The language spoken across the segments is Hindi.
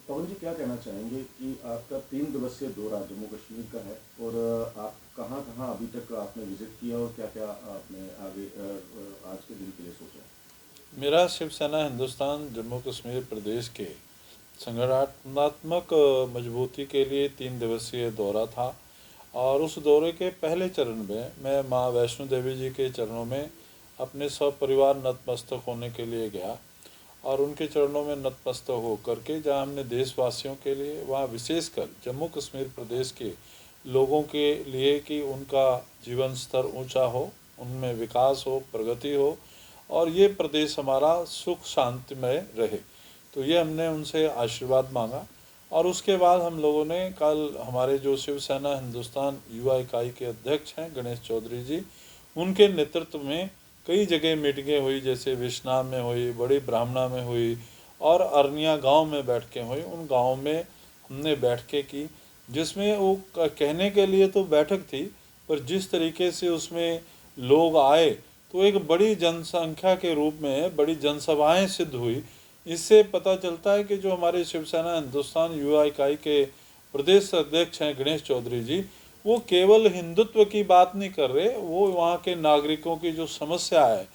पवन जी, क्या कहना चाहेंगे कि आपका 3 दिवसीय दौरा जम्मू कश्मीर का है और आप कहाँ कहाँ अभी तक आपने विजिट किया और क्या क्या आपने आगे आज के दिन के लिए सोचा है? मेरा शिवसेना हिंदुस्तान जम्मू कश्मीर प्रदेश के संगठनात्मक मजबूती के लिए 3 दिवसीय दौरा था। और उस दौरे के पहले चरण में मैं माँ वैष्णो देवी जी के चरणों में अपने सपरिवार नतमस्तक होने के लिए गया। और उनके चरणों में नतमस्तक होकर के जहाँ हमने देशवासियों के लिए, वहाँ विशेषकर जम्मू कश्मीर प्रदेश के लोगों के लिए कि उनका जीवन स्तर ऊंचा हो, उनमें विकास हो, प्रगति हो और ये प्रदेश हमारा सुख शांतिमय रहे, तो ये हमने उनसे आशीर्वाद मांगा। और उसके बाद हम लोगों ने कल हमारे जो शिवसेना हिंदुस्तान युवा इकाई के अध्यक्ष हैं गणेश चौधरी जी, उनके नेतृत्व में कई जगह मीटिंगें हुई, जैसे विश्नाम में हुई, बड़ी ब्राह्मणा में हुई और अरनिया गांव में बैठकें हुई। उन गांव में हमने बैठकें की, जिसमें वो कहने के लिए तो बैठक थी, पर जिस तरीके से उसमें लोग आए तो एक बड़ी जनसंख्या के रूप में बड़ी जनसभाएं सिद्ध हुई। इससे पता चलता है कि जो हमारे शिवसेना हिंदुस्तान युवा इकाई के प्रदेश अध्यक्ष हैं गणेश चौधरी जी, वो केवल हिंदुत्व की बात नहीं कर रहे, वो वहाँ के नागरिकों की जो समस्या है,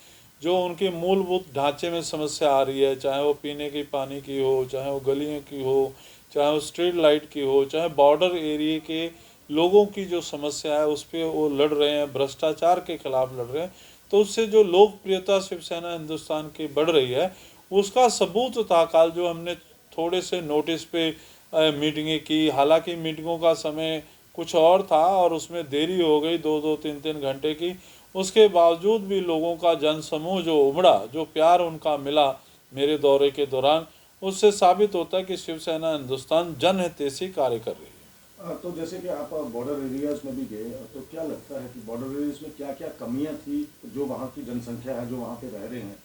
जो उनके मूलभूत ढांचे में समस्या आ रही है, चाहे वो पीने की पानी की हो, चाहे वो गलियों की हो, चाहे वो स्ट्रीट लाइट की हो, चाहे बॉर्डर एरिया के लोगों की जो समस्या है उस पर वो लड़ रहे हैं, भ्रष्टाचार के खिलाफ लड़ रहे हैं। तो उससे जो लोकप्रियता शिवसेना हिंदुस्तान की बढ़ रही है, उसका सबूत था कल जो हमने थोड़े से नोटिस पे मीटिंगें की। हालांकि मीटिंगों का समय कुछ और था और उसमें देरी हो गई, 2-2 3-3 घंटे की। उसके बावजूद भी लोगों का जनसमूह जो उमड़ा, जो प्यार उनका मिला मेरे दौरे के दौरान, उससे साबित होता है कि शिवसेना हिंदुस्तान जनहितैषी कार्य कर रही है। तो जैसे कि आप बॉर्डर एरियाज में भी गए, तो क्या लगता है कि बॉर्डर एरियाज में क्या क्या कमियां थी जो वहाँ की जनसंख्या है जो वहाँ पे रह रहे हैं,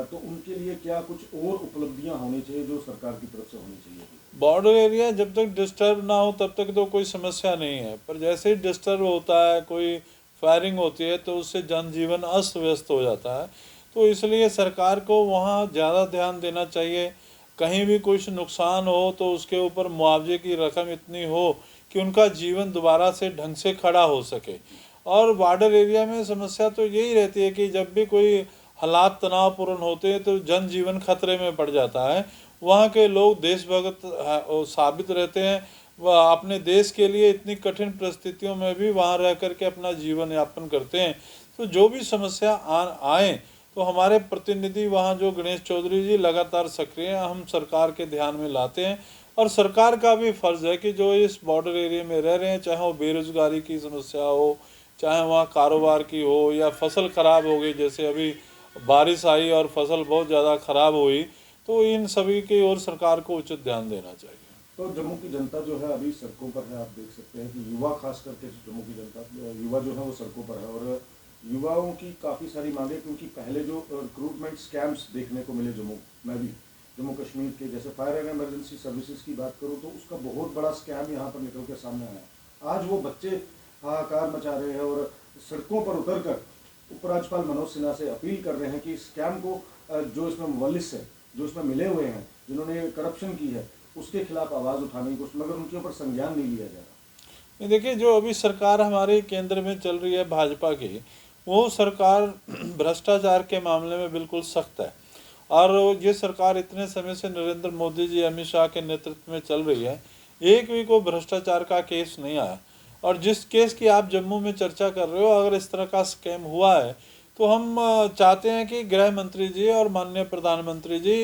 तो उनके लिए क्या कुछ और उपलब्धियां होनी चाहिए जो सरकार की तरफ से होनी चाहिए थी? बॉर्डर एरिया जब तक डिस्टर्ब ना हो तब तक तो कोई समस्या नहीं है, पर जैसे ही डिस्टर्ब होता है, कोई फायरिंग होती है, तो उससे जनजीवन अस्त व्यस्त हो जाता है। तो इसलिए सरकार को वहाँ ज़्यादा ध्यान देना चाहिए। कहीं भी कुछ नुकसान हो तो उसके ऊपर मुआवजे की रकम इतनी हो कि उनका जीवन दोबारा से ढंग से खड़ा हो सके। और बॉर्डर एरिया में समस्या तो यही रहती है कि जब भी कोई हालात तनावपूर्ण होते हैं तो जनजीवन खतरे में पड़ जाता है। वहाँ के लोग देशभक्त साबित रहते हैं, वह अपने देश के लिए इतनी कठिन परिस्थितियों में भी वहाँ रह करके अपना जीवन यापन करते हैं। तो जो भी समस्या आए तो हमारे प्रतिनिधि वहाँ जो गणेश चौधरी जी लगातार सक्रिय हैं, हम सरकार के ध्यान में लाते हैं। और सरकार का भी फर्ज है कि जो इस बॉर्डर एरिया में रह रहे हैं, चाहे वो बेरोजगारी की समस्या हो, चाहे वहाँ कारोबार की हो, या फसल खराब हो गई, जैसे अभी बारिश आई और फसल बहुत ज़्यादा खराब हुई, तो इन सभी की ओर सरकार को उचित ध्यान देना चाहिए। तो जम्मू की जनता जो है अभी सड़कों पर है, आप देख सकते हैं कि युवा, खास करके जम्मू की जनता, युवा जो है वो सड़कों पर है और युवाओं की काफ़ी सारी मांगे, क्योंकि पहले जो रिक्रूटमेंट स्कैम्स देखने को मिले जम्मू में भी, जम्मू कश्मीर के, जैसे फायर एंड इमरजेंसी सर्विसेज की बात करूँ तो उसका बहुत बड़ा स्कैम यहाँ पर निकल के सामने आया। आज वो बच्चे हाहाकार मचा रहे हैं और सड़कों पर उतर कर उपराज्यपाल मनोज सिन्हा से अपील कर रहे हैं कि स्कैम को, जो इसमें मुवल्लिस है, जो इसमें मिले हुए हैं, जिन्होंने करप्शन की है, उसके खिलाफ आवाज़ उठाने की कोशिश, मगर उनके ऊपर संज्ञान नहीं लिया जा रहा। देखिए, जो अभी सरकार हमारे केंद्र में चल रही है भाजपा की, वो सरकार भ्रष्टाचार के मामले में बिल्कुल सख्त है। और ये सरकार इतने समय से नरेंद्र मोदी जी, अमित शाह के नेतृत्व में चल रही है, एक भी को भ्रष्टाचार का केस नहीं आया। और जिस केस की आप जम्मू में चर्चा कर रहे हो, अगर इस तरह का स्कैम हुआ है तो हम चाहते हैं कि गृह मंत्री जी और माननीय प्रधानमंत्री जी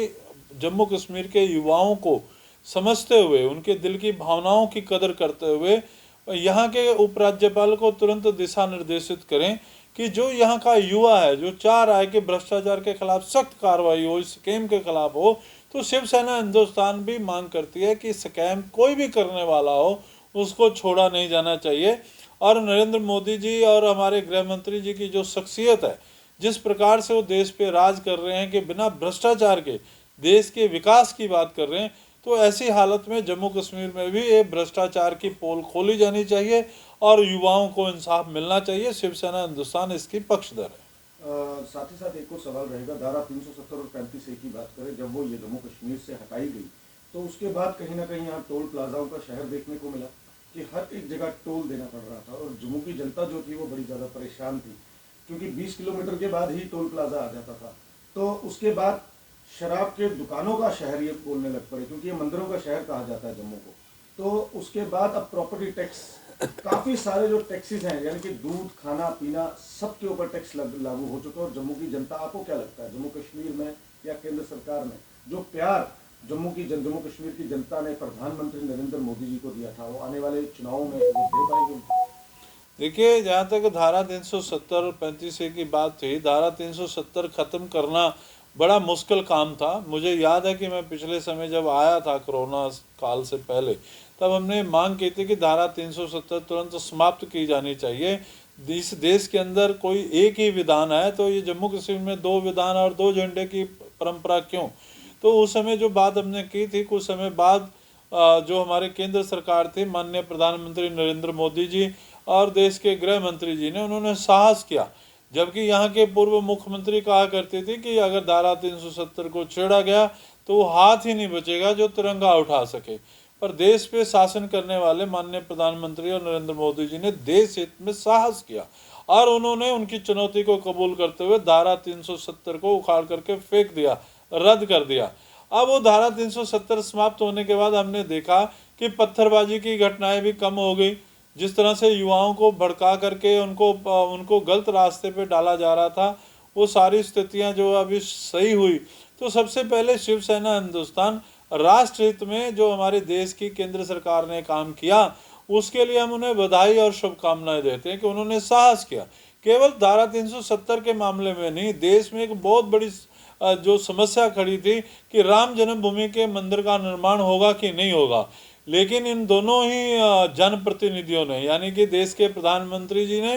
जम्मू कश्मीर के युवाओं को समझते हुए, उनके दिल की भावनाओं की कदर करते हुए यहाँ के उपराज्यपाल को तुरंत दिशा निर्देशित करें कि जो यहाँ का युवा है, जो चाह रहा है कि भ्रष्टाचार के खिलाफ सख्त कार्रवाई हो, स्कैम के खिलाफ हो, तो शिवसेना हिंदुस्तान भी मांग करती है कि स्कैम कोई भी करने वाला हो उसको छोड़ा नहीं जाना चाहिए। और नरेंद्र मोदी जी और हमारे गृह मंत्री जी की जो शख्सियत है, जिस प्रकार से वो देश पे राज कर रहे हैं कि बिना भ्रष्टाचार के देश के विकास की बात कर रहे हैं, तो ऐसी हालत में जम्मू कश्मीर में भी ये भ्रष्टाचार की पोल खोली जानी चाहिए और युवाओं को इंसाफ मिलना चाहिए। शिवसेना हिंदुस्तान इसकी पक्षधर है। साथ ही साथ एक और सवाल रहेगा, धारा 370 और 35A की बात करें, जब वो ये जम्मू कश्मीर से हटाई गई तो उसके बाद कहीं ना कहीं यहाँ टोल प्लाजाओं का शहर देखने को मिला कि हर एक जगह टोल देना पड़ रहा था और जम्मू की जनता जो थी वो बड़ी ज़्यादा परेशान थी, क्योंकि 20 किलोमीटर के बाद ही टोल प्लाजा आ जाता था। तो उसके बाद शराब के दुकानों का शहर ये बोलने लग पड़े, क्योंकि ये मंदिरों का शहर कहा जाता है जम्मू को। तो उसके बाद अब प्रॉपर्टी टैक्स, काफ़ी सारे जो टैक्सेस हैं, यानी कि दूध, खाना पीना, सबके ऊपर टैक्स लागू हो चुका है। और जम्मू की जनता, आपको क्या लगता है जम्मू कश्मीर में या केंद्र सरकार ने जो प्यार जम्मू कश्मीर की जनता ने प्रधानमंत्री नरेंद्र मोदी जी को दिया था, वो आने वाले चुनावों में वो दे पाएंगे? देखिए, जहाँ तक धारा 370 और 35A की बात थी, धारा 370 ख़त्म करना बड़ा मुश्किल काम था। मुझे याद है कि मैं पिछले समय जब आया था कोरोना काल से पहले, तब हमने मांग की थी कि धारा 370 तुरंत समाप्त की जानी चाहिए। इस देश के अंदर कोई एक ही विधान है, तो ये जम्मू कश्मीर में 2 विधान और 2 झंडे की परंपरा क्यों? तो उस समय जो बात हमने की थी, कुछ समय बाद जो हमारे केंद्र सरकार थी, माननीय प्रधानमंत्री नरेंद्र मोदी जी और देश के गृह मंत्री जी ने, उन्होंने साहस किया। जबकि यहाँ के पूर्व मुख्यमंत्री कहा करते थे कि अगर धारा 370 को छेड़ा गया तो वो हाथ ही नहीं बचेगा जो तिरंगा उठा सके। पर देश पे शासन करने वाले माननीय प्रधानमंत्री और नरेंद्र मोदी जी ने देश हित में साहस किया और उन्होंने उनकी चुनौती को कबूल करते हुए धारा 370 को उखाड़ करके फेंक दिया, रद्द कर दिया। अब वो धारा 370 समाप्त होने के बाद हमने देखा कि पत्थरबाजी की घटनाएं भी कम हो गई। जिस तरह से युवाओं को भड़का करके उनको गलत रास्ते पे डाला जा रहा था, वो सारी स्थितियां जो अभी सही हुई। तो सबसे पहले शिवसेना हिंदुस्तान राष्ट्र हित में जो हमारे देश की केंद्र सरकार ने काम किया, उसके लिए हम उन्हें बधाई और शुभकामनाएं देते हैं कि उन्होंने साहस किया। केवल धारा 370 के मामले में नहीं, देश में एक बहुत बड़ी जो समस्या खड़ी थी कि राम जन्मभूमि के मंदिर का निर्माण होगा कि नहीं होगा। लेकिन इन दोनों ही जनप्रतिनिधियों ने, यानी कि देश के प्रधानमंत्री जी ने,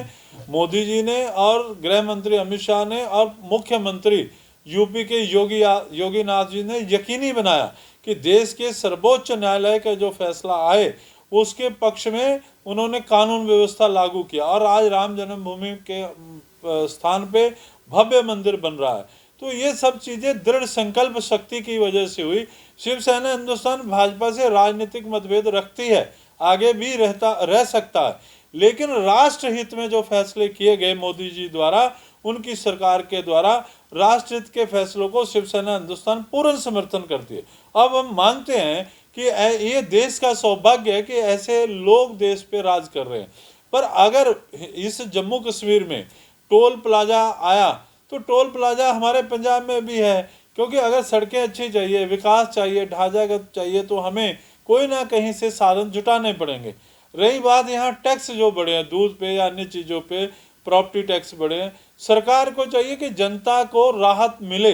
मोदी जी ने, और गृह मंत्री अमित शाह ने, और मुख्यमंत्री यूपी के योगी नाथ जी ने यकीनी बनाया कि देश के सर्वोच्च न्यायालय का जो फैसला आए उसके पक्ष में उन्होंने कानून व्यवस्था लागू किया और आज राम जन्मभूमि के स्थान पे भव्य मंदिर बन रहा है। तो ये सब चीज़ें दृढ़ संकल्प शक्ति की वजह से हुई। शिवसेना हिंदुस्तान भाजपा से राजनीतिक मतभेद रखती है, आगे भी रह सकता है, लेकिन राष्ट्र हित में जो फैसले किए गए मोदी जी द्वारा, उनकी सरकार के द्वारा, राष्ट्र हित के फैसलों को शिवसेना हिंदुस्तान पूर्ण समर्थन करती है। अब हम मानते हैं कि ये देश का सौभाग्य है कि ऐसे लोग देश पे राज कर रहे हैं। पर अगर इस जम्मू कश्मीर में टोल प्लाजा आया तो टोल प्लाजा हमारे पंजाब में भी है, क्योंकि अगर सड़कें अच्छी चाहिए, विकास चाहिए, ढांचागत चाहिए, तो हमें कोई ना कहीं से साधन जुटाने पड़ेंगे। रही बात यहाँ टैक्स जो बढ़े हैं, दूध पे या अन्य चीज़ों पे प्रॉपर्टी टैक्स बढ़े हैं, सरकार को चाहिए कि जनता को राहत मिले।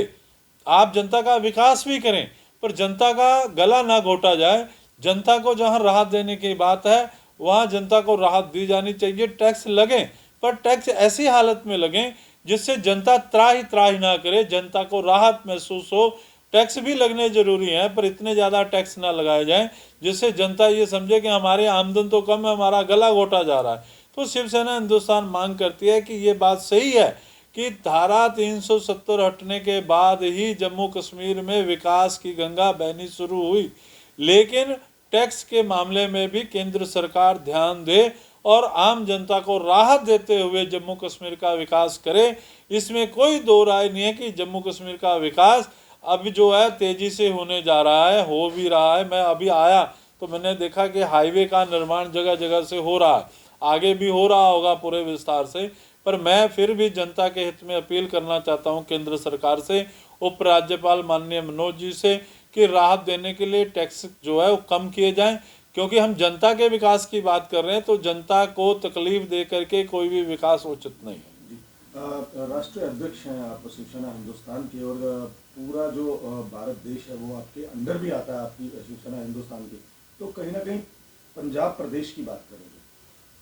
आप जनता का विकास भी करें, पर जनता का गला ना घोटा जाए। जनता को जहाँ राहत देने की बात है वहाँ जनता को राहत दी जानी चाहिए। टैक्स लगें, पर टैक्स ऐसी हालत में लगें जिससे जनता त्राही ना करे, जनता को राहत महसूस हो। टैक्स भी लगने जरूरी हैं, पर इतने ज़्यादा टैक्स ना लगाए जाएं जिससे जनता ये समझे कि हमारे आमदन तो कम है, हमारा गला घोटा जा रहा है। तो शिवसेना हिंदुस्तान मांग करती है कि ये बात सही है कि धारा 370 हटने के बाद ही जम्मू कश्मीर में विकास की गंगा बहनी शुरू हुई, लेकिन टैक्स के मामले में भी केंद्र सरकार ध्यान दे और आम जनता को राहत देते हुए जम्मू कश्मीर का विकास करे। इसमें कोई दो राय नहीं है कि जम्मू कश्मीर का विकास अब जो है तेजी से होने जा रहा है, हो भी रहा है। मैं अभी आया तो मैंने देखा कि हाईवे का निर्माण जगह जगह से हो रहा है, आगे भी हो रहा होगा पूरे विस्तार से। पर मैं फिर भी जनता के हित में अपील करना चाहता हूं केंद्र सरकार से, उपराज्यपाल माननीय मनोज जी से, कि राहत देने के लिए टैक्स जो है वो कम किए जाएं, क्योंकि हम जनता के विकास की बात कर रहे हैं, तो जनता को तकलीफ दे करके कोई भी विकास उचित नहीं है। राष्ट्रीय अध्यक्ष हैं आप शिवसेना हिंदुस्तान की, और पूरा जो भारत देश है वो आपके अंदर भी आता है, आपकी शिवसेना हिंदुस्तान की। तो कहीं ना कहीं पंजाब प्रदेश की बात करेंगे,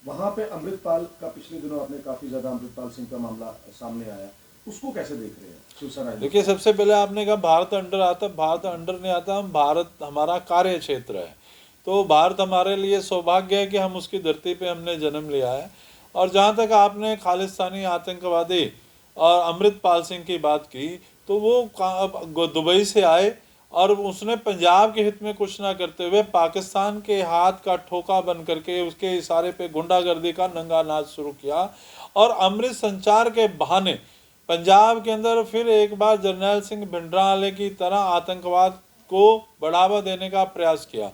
वहाँ पे अमृतपाल का पिछले दिनों आपने काफ़ी ज़्यादा अमृतपाल सिंह का मामला सामने आया, उसको कैसे देख रहे हैं शिवसेना? देखिए, सबसे पहले आपने कहा भारत अंडर आता, भारत अंडर नहीं आता, हम भारत हमारा कार्य क्षेत्र है। तो भारत हमारे लिए सौभाग्य है कि हम उसकी धरती पे हमने जन्म लिया है। और जहाँ तक आपने खालिस्तानी आतंकवादी और अमृतपाल सिंह की बात की, तो वो दुबई से आए और उसने पंजाब के हित में कुछ ना करते हुए पाकिस्तान के हाथ का ठोका बन करके उसके इशारे पे गुंडागर्दी का नंगा नाच शुरू किया और अमृत संचार के बहाने पंजाब के अंदर फिर एक बार जर्नैल सिंह भिंडरांवाले की तरह आतंकवाद को बढ़ावा देने का प्रयास किया।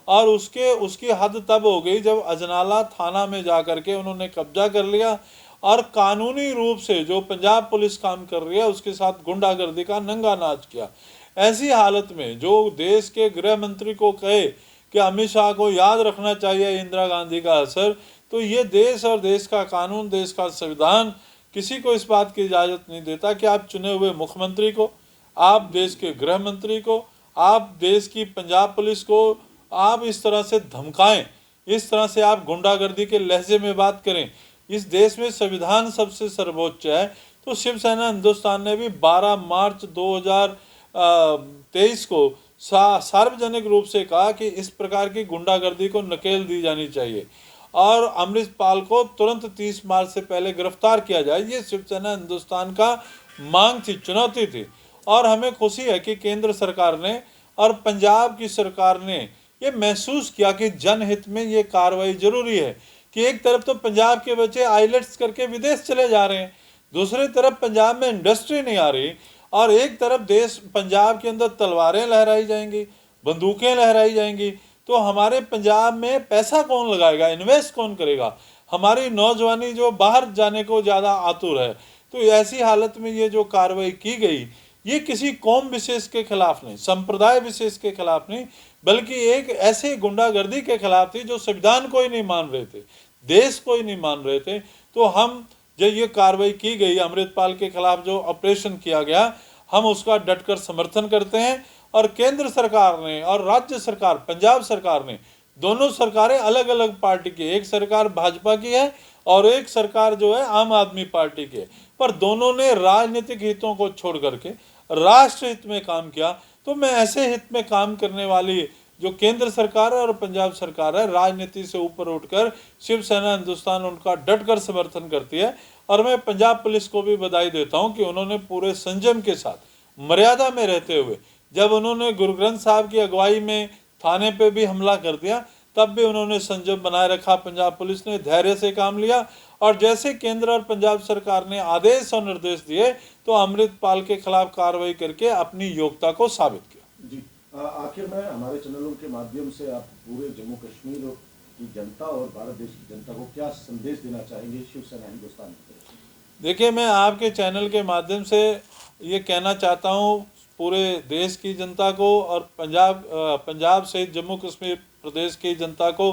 और उसकी हद तब हो गई जब अजनाला थाना में जा करके उन्होंने कब्जा कर लिया और कानूनी रूप से जो पंजाब पुलिस काम कर रही है उसके साथ गुंडागर्दी का नंगा नाच किया। ऐसी हालत में जो देश के गृह मंत्री को कहे कि अमित शाह को याद रखना चाहिए इंदिरा गांधी का असर, तो ये देश और देश का कानून, देश का संविधान किसी को इस बात की इजाज़त नहीं देता कि आप चुने हुए मुख्यमंत्री को, आप देश के गृह मंत्री को, आप देश की पंजाब पुलिस को आप इस तरह से धमकाएं, इस तरह से आप गुंडागर्दी के लहजे में बात करें। इस देश में संविधान सबसे सर्वोच्च है। तो शिवसेना हिंदुस्तान ने भी 12 मार्च 2023 को सार्वजनिक रूप से कहा कि इस प्रकार की गुंडागर्दी को नकेल दी जानी चाहिए और अमृतपाल को तुरंत 30 मार्च से पहले गिरफ्तार किया जाए। ये शिवसेना हिंदुस्तान का मांग थी, चुनौती थी। और हमें खुशी है कि केंद्र सरकार ने और पंजाब की सरकार ने ये महसूस किया कि जनहित में ये कार्रवाई जरूरी है कि एक तरफ तो पंजाब के बच्चे आईलेट्स करके विदेश चले जा रहे हैं, दूसरी तरफ पंजाब में इंडस्ट्री नहीं आ रही, और एक तरफ देश पंजाब के अंदर तलवारें लहराई जाएंगी, बंदूकें लहराई जाएंगी। तो हमारे पंजाब में पैसा कौन लगाएगा, इन्वेस्ट कौन करेगा? हमारी नौजवानी जो बाहर जाने को ज़्यादा आतुर है। तो ऐसी हालत में ये जो कार्रवाई की गई ये किसी कौम विशेष के खिलाफ नहीं, संप्रदाय विशेष के खिलाफ नहीं, बल्कि एक ऐसे गुंडागर्दी के खिलाफ थी जो संविधान को ही नहीं मान रहे थे, देश को ही नहीं मान रहे थे। तो हम जब ये कार्रवाई की गई, अमृतपाल के खिलाफ जो ऑपरेशन किया गया, हम उसका डटकर समर्थन करते हैं। और केंद्र सरकार ने और राज्य सरकार, पंजाब सरकार ने, दोनों सरकारें अलग अलग पार्टी की, एक सरकार भाजपा की है और एक सरकार जो है आम आदमी पार्टी की है, पर दोनों ने राजनीतिक हितों को छोड़ करके राष्ट्र हित में काम किया। तो मैं ऐसे हित में काम करने वाली जो केंद्र सरकार है और पंजाब सरकार है, राजनीति से ऊपर उठकर शिवसेना हिंदुस्तान उनका डटकर समर्थन करती है। और मैं पंजाब पुलिस को भी बधाई देता हूं कि उन्होंने पूरे संयम के साथ, मर्यादा में रहते हुए, जब उन्होंने गुरु ग्रंथ साहब की अगुवाई में थाने पे भी हमला कर दिया तब भी उन्होंने संयम बनाए रखा। पंजाब पुलिस ने धैर्य से काम लिया और जैसे केंद्र और पंजाब सरकार ने आदेश और निर्देश दिए तो अमृतपाल के खिलाफ कार्रवाई करके अपनी योग्यता को साबित किया। जी, आखिर में हमारे चैनलों के माध्यम से आप पूरे जम्मू कश्मीर की जनता और भारत देश की जनता को क्या संदेश देना चाहेंगे शिवसेना हिंदुस्तान की तरफ से? देखिए, मैं आपके चैनल के माध्यम से ये कहना चाहता हूँ पूरे देश की जनता को और पंजाब सहित जम्मू कश्मीर प्रदेश की जनता को,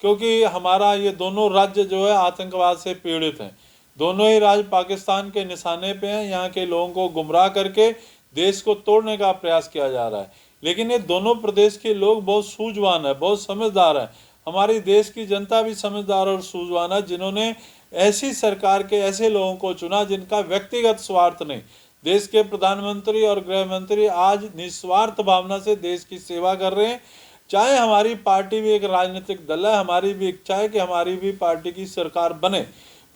क्योंकि हमारा ये दोनों राज्य जो है आतंकवाद से पीड़ित हैं। दोनों ही राज्य पाकिस्तान के निशाने पे हैं। यहाँ के लोगों को गुमराह करके देश को तोड़ने का प्रयास किया जा रहा है। लेकिन ये दोनों प्रदेश के लोग बहुत सूझवान है, बहुत समझदार हैं। हमारी देश की जनता भी समझदार और सूझवान है, जिन्होंने ऐसी सरकार के ऐसे लोगों को चुना जिनका व्यक्तिगत स्वार्थ नहीं। देश के प्रधानमंत्री और गृह मंत्री आज निस्वार्थ भावना से देश की सेवा कर रहे हैं। चाहे हमारी पार्टी भी एक राजनीतिक दल है, हमारी भी इच्छा है कि हमारी भी पार्टी की सरकार बने,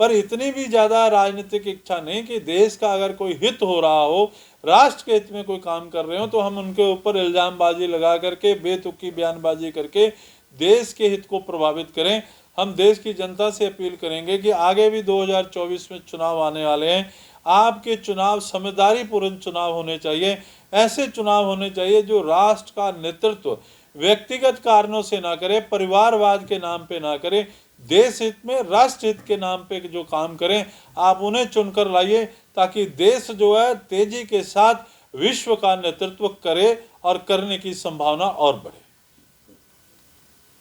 पर इतनी भी ज़्यादा राजनीतिक इच्छा नहीं कि देश का अगर कोई हित हो रहा हो, राष्ट्र के हित में कोई काम कर रहे हो, तो हम उनके ऊपर इल्ज़ामबाजी लगा करके, बेतुकी बयानबाजी करके देश के हित को प्रभावित करें। हम देश की जनता से अपील करेंगे कि आगे भी 2024 में चुनाव आने वाले हैं। आपके चुनाव समझदारीपूर्ण चुनाव होने चाहिए। ऐसे चुनाव होने चाहिए जो राष्ट्र का नेतृत्व व्यक्तिगत कारणों से ना करे, परिवारवाद के नाम पे ना करे, देश हित में, राष्ट्र हित के नाम पे जो काम करें, आप उन्हें चुनकर लाइए ताकि देश जो है तेजी के साथ विश्व का नेतृत्व करे और करने की संभावना और बढ़े।